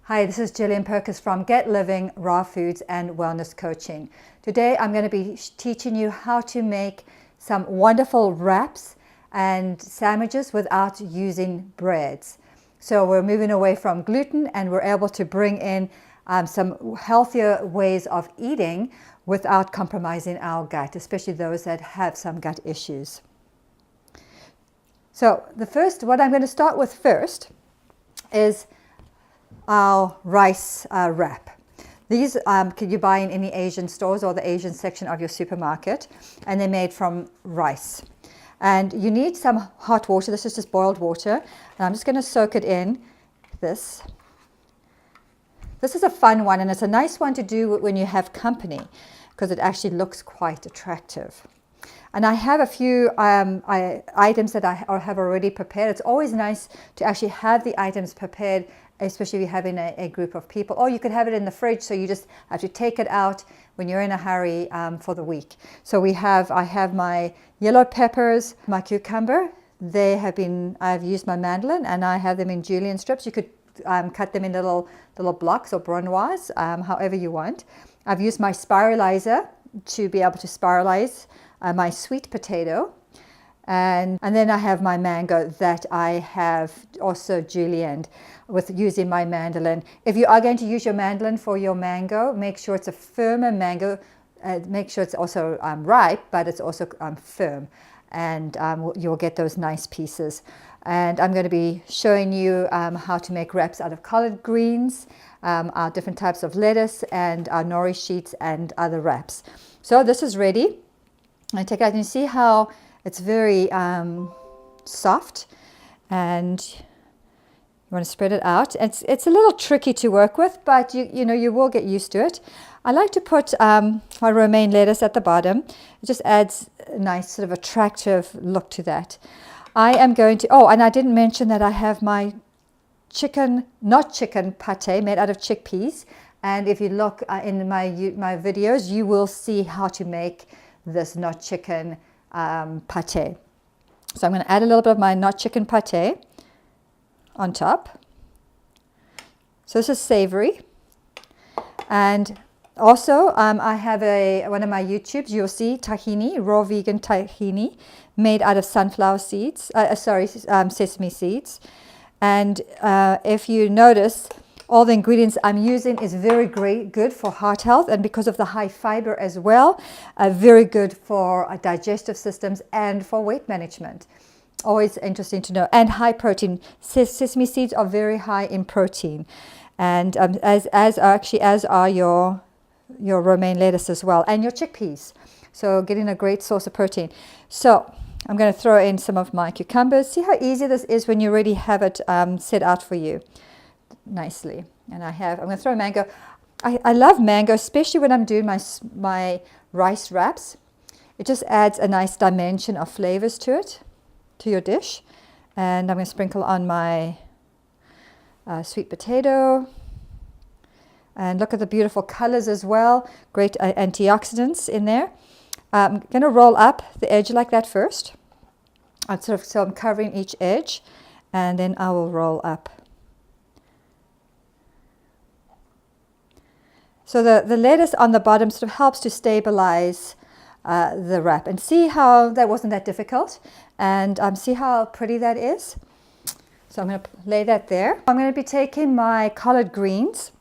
Hi, this is Gillian Perkins from Get Living Raw Foods and Wellness Coaching. Today I'm going to be teaching you how to make some wonderful wraps and sandwiches without using breads. So we're moving away from gluten and we're able to bring in some healthier ways of eating without compromising our gut, especially those that have some gut issues. So what I'm going to start with first is our rice wrap. These can you buy in any Asian stores or the Asian section of your supermarket, and they're made from rice. And you need some hot water. This is just boiled water, and I'm just going to soak it in this. This is a fun one, and it's a nice one to do when you have company because it actually looks quite attractive. And I have a few items that I have already prepared. It's always nice to actually have the items prepared, especially if you're having a group of people. Or you could have it in the fridge, so you just have to take it out when you're in a hurry for the week. So I have my yellow peppers, my cucumber. I've used my mandolin, and I have them in julienne strips. You could cut them in little blocks or brunoise, however you want. I've used my spiralizer to be able to spiralize my sweet potato, and then I have my mango that I have also julienned with using my mandolin. If you are going to use your mandolin for your mango, make sure it's a firmer mango. Make sure it's also ripe, but it's also firm, and you'll get those nice pieces. And I'm going to be showing you how to make wraps out of collard greens, our different types of lettuce, and our nori sheets and other wraps. So this is ready. I take it out and you see how it's very soft, and you want to spread it out. It's a little tricky to work with, but you will get used to it. I like to put my romaine lettuce at the bottom. It just adds a nice sort of attractive look to that. I am going to, and I didn't mention that I have my not chicken pate made out of chickpeas. And if you look in my videos, you will see how to make this not chicken pate. So I'm going to add a little bit of my not chicken pate on top. So this is savory. And also I have one of my YouTubes, you'll see tahini, raw vegan tahini made out of sunflower seeds, sesame seeds. And if you notice, all the ingredients I'm using is very good for heart health, and because of the high fiber as well, very good for digestive systems and for weight management. Always interesting to know. And high protein. Sesame seeds are very high in protein, and as are your romaine lettuce as well, and your chickpeas. So getting a great source of protein. So I'm going to throw in some of my cucumbers. See how easy this is when you already have it set out for you nicely. And I'm going to throw a mango. I love mango, especially when I'm doing my rice wraps. It just adds a nice dimension of flavors to it, to your dish. And I'm going to sprinkle on my sweet potato. And look at the beautiful colors as well. Great antioxidants in there. I'm going to roll up the edge like that first. So I'm covering each edge, and then I will roll up. So the lettuce on the bottom sort of helps to stabilize the wrap. And see how that wasn't that difficult, and see how pretty that is. So I'm going to lay that there. I'm going to be taking my collard greens.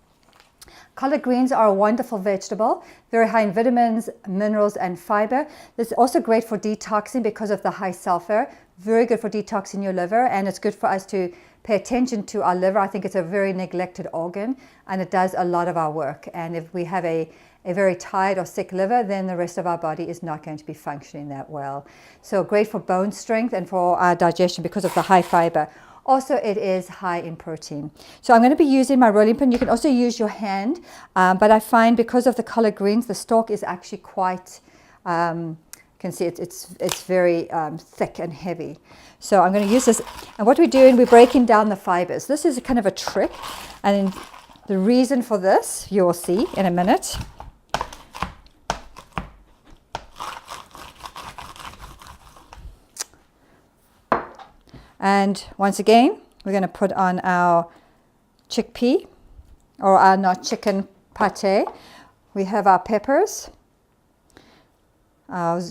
Collard greens are a wonderful vegetable, very high in vitamins, minerals, and fiber. This is also great for detoxing because of the high sulfur. Very good for detoxing your liver, and it's good for us to pay attention to our liver. I think it's a very neglected organ, and it does a lot of our work. And if we have a very tired or sick liver, then the rest of our body is not going to be functioning that well. So great for bone strength and for our digestion because of the high fiber. Also, it is high in protein. So I'm going to be using my rolling pin. You can also use your hand, but I find because of the collard greens, the stalk is actually quite, you can see it's very thick and heavy. So I'm going to use this. And what we're doing, we're breaking down the fibers. This is kind of a trick. And the reason for this, you will see in a minute. And once again, we're going to put on our chickpea or our not chicken pate. We have our peppers, our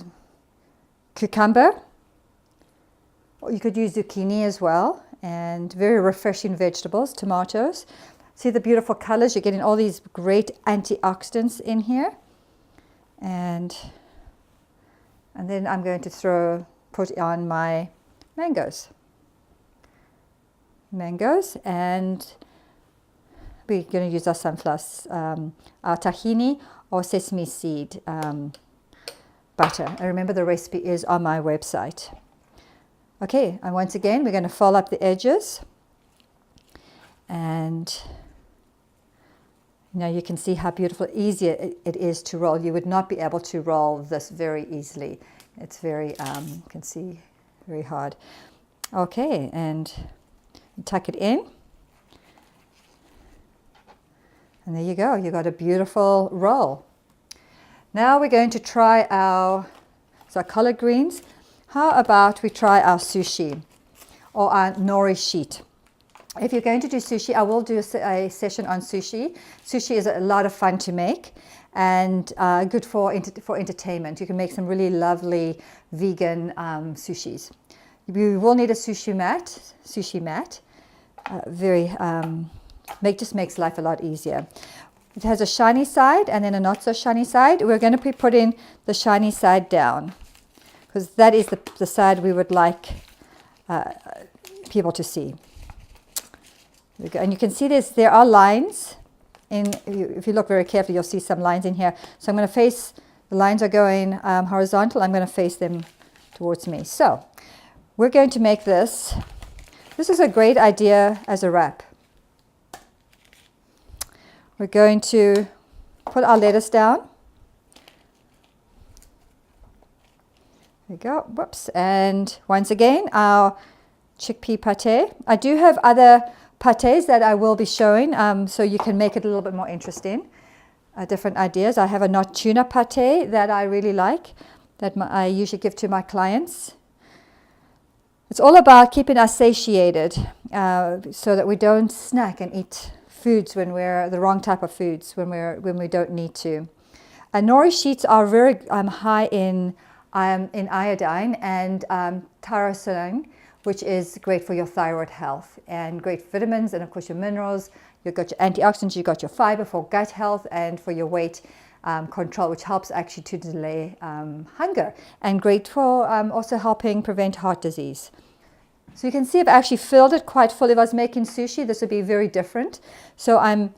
cucumber, or you could use zucchini as well, and very refreshing vegetables, tomatoes. See the beautiful colors? You're getting all these great antioxidants in here. And then I'm going to put on my mangoes. And we're going to use our sunflower, our tahini or sesame seed butter. And remember, the recipe is on my website. Okay, and once again, we're going to fold up the edges. And now you can see how beautiful, easier it is to roll. You would not be able to roll this very easily. It's very, you can see, very hard. Okay, and tuck it in. And there you go. You got a beautiful roll. Now we're going to try our collard greens. How about we try our sushi or our nori sheet? If you're going to do sushi, I will do a session on sushi. Sushi is a lot of fun to make and good for entertainment. You can make some really lovely vegan sushis. You will need a sushi mat. Just makes life a lot easier. It has a shiny side and then a not so shiny side. We're going to be putting the shiny side down because that is the side we would like people to see. There we go. And you can see there are lines. If you look very carefully, you'll see some lines in here. So I'm going to face, the lines are going horizontal. I'm going to face them towards me. So we're going to make this. This is a great idea as a wrap. We're going to put our lettuce down. There we go. Whoops. And once again, our chickpea pate. I do have other pates that I will be showing, so you can make it a little bit more interesting. Different ideas. I have a not tuna pate that I really like, that I usually give to my clients. It's all about keeping us satiated so that we don't snack and eat foods when we're the wrong type of foods when we don't need to. Nori sheets are very high in iodine and tyrosine, which is great for your thyroid health, and great vitamins, and of course your minerals. You've got your antioxidants, you've got your fiber for gut health and for your weight control, which helps actually to delay hunger, and great for also helping prevent heart disease. So you can see I've actually filled it quite full. If I was making sushi, this would be very different. So I'm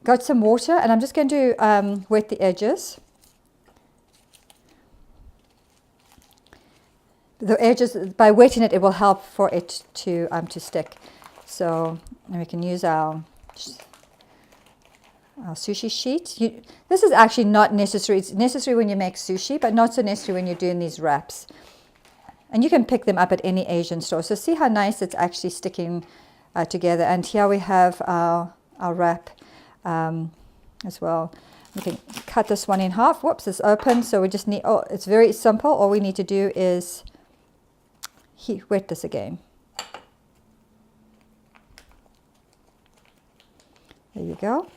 got some water, and I'm just going to wet the edges. The edges, by wetting it, it will help for it to stick. So we can use our sushi sheet. This is actually not necessary. It's necessary when you make sushi, but not so necessary when you're doing these wraps. And you can pick them up at any Asian store. So see how nice it's actually sticking together. And here we have our wrap as well. We can cut this one in half. Whoops, it's open. So we just need, it's very simple. All we need to do is wet this again. There you go.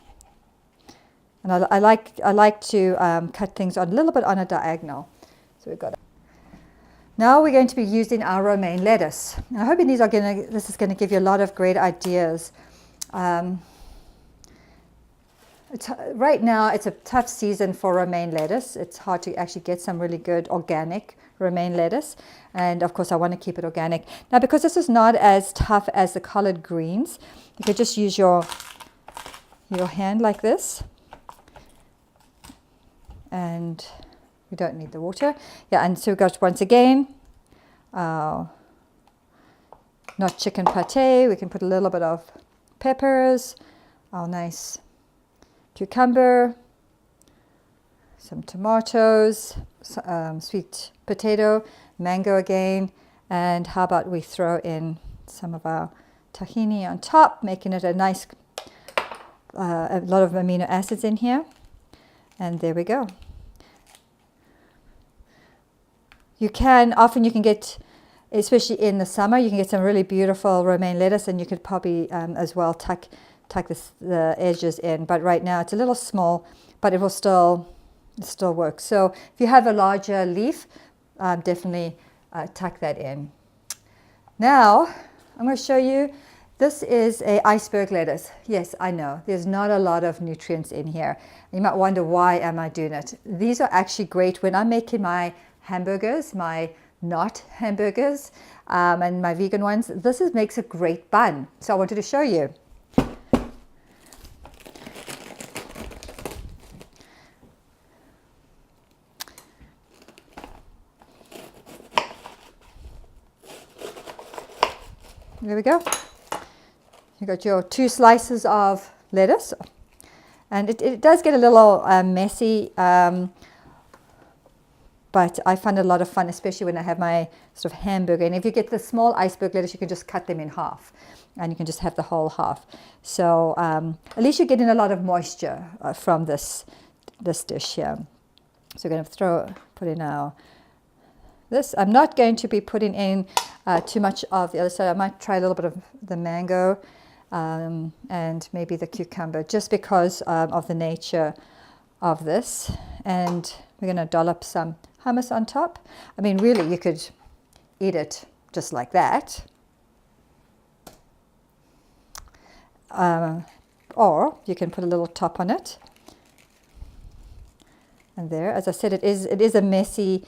And I like to cut things a little bit on a diagonal. So we've got it. Now we're going to be using our romaine lettuce. And I hope this is going to give you a lot of great ideas. Right now it's a tough season for romaine lettuce. It's hard to actually get some really good organic romaine lettuce, and of course I want to keep it organic. Now because this is not as tough as the collard greens, you could just use your hand like this, and we don't need the water. Yeah, and so we've got once again not chicken pate. We can put a little bit of peppers, our nice cucumber, some tomatoes, sweet potato, mango again, and how about we throw in some of our tahini on top, making it a nice, a lot of amino acids in here. And there we go. Often you can get, especially in the summer, you can get some really beautiful romaine lettuce, and you could probably as well tuck tuck the edges in. But right now it's a little small, but it will still work. So if you have a larger leaf, definitely tuck that in. Now I'm going to show you. This is a iceberg lettuce. Yes, I know there's not a lot of nutrients in here. You might wonder, why am I doing it? These are actually great when I'm making my hamburgers, my not hamburgers, and my vegan ones. This makes a great bun. So I wanted to show you. There we go. You got your 2 slices of lettuce, and it does get a little messy, but I find it a lot of fun, especially when I have my sort of hamburger. And if you get the small iceberg lettuce, you can just cut them in half, and you can just have the whole half. So at least you're getting a lot of moisture from this dish here. So we're going to put in this. I'm not going to be putting in too much of the other side. I might try a little bit of the mango. And maybe the cucumber, just because of the nature of this. And we're going to dollop some hummus on top. I mean, really, you could eat it just like that. Or you can put a little top on it. And there, as I said, it is a messy,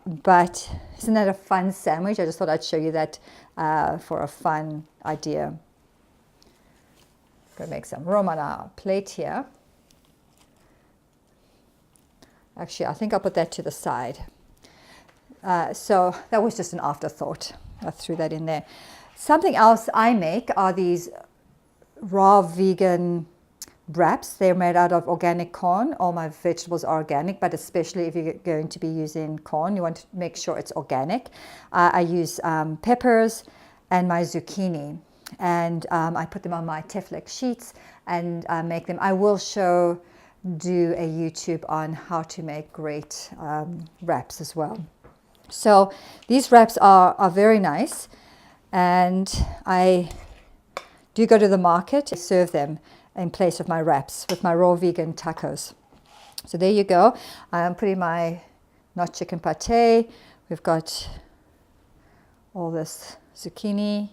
but isn't that a fun sandwich? I just thought I'd show you that for a fun idea. Going to make some room on our plate here. Actually, I think I'll put that to the side. So that was just an afterthought. I threw that in there. Something else I make are these raw vegan wraps. They're made out of organic corn. All my vegetables are organic, but especially if you're going to be using corn, you want to make sure it's organic. I use peppers and my zucchini. And I put them on my Teflon sheets and make them. I will do a YouTube on how to make great wraps as well. So these wraps are very nice, and I do go to the market to serve them in place of my wraps with my raw vegan tacos. So there you go. I'm putting my not chicken pate. We've got all this zucchini.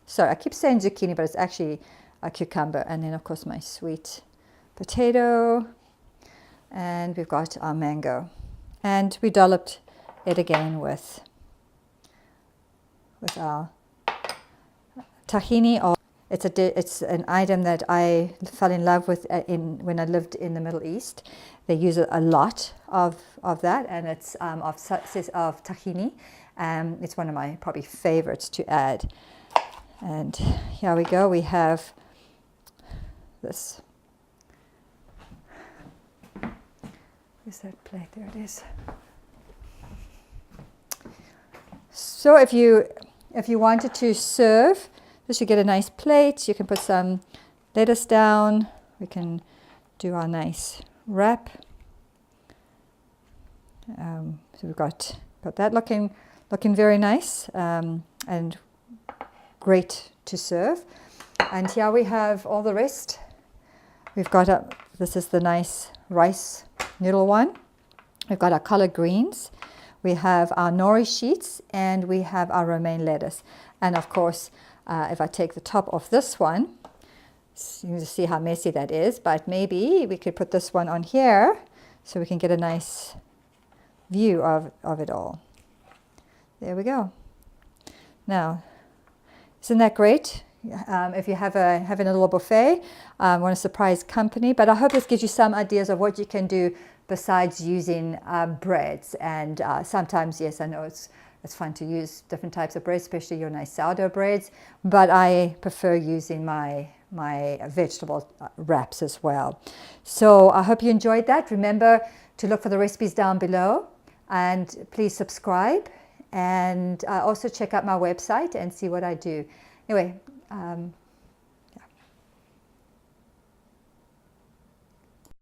Sorry, I keep saying zucchini, but it's actually a cucumber. And then, of course, my sweet potato. And we've got our mango. And we dolloped it again with our tahini. It's an item that I fell in love with when I lived in the Middle East. They use a lot of that, and it's of tahini. It's one of my probably favorites to add. And here we go. We have this. Where's that plate? There it is. So if you wanted to serve this, you get a nice plate. You can put some lettuce down. We can do our nice wrap. So we've got that looking very nice and great to serve. And here we have all the rest. We've got this is the nice rice noodle one. We've got our collard greens. We have our nori sheets, and we have our romaine lettuce. And of course, if I take the top off this one, you can see how messy that is, but maybe we could put this one on here so we can get a nice view of it all. There we go. Now, isn't that great? If you having a little buffet, want to surprise company. But I hope this gives you some ideas of what you can do besides using breads. And sometimes, yes, I know it's fun to use different types of bread, especially your nice sourdough breads. But I prefer using my vegetable wraps as well. So I hope you enjoyed that. Remember to look for the recipes down below, and please subscribe, and also check out my website and see what I do. Anyway,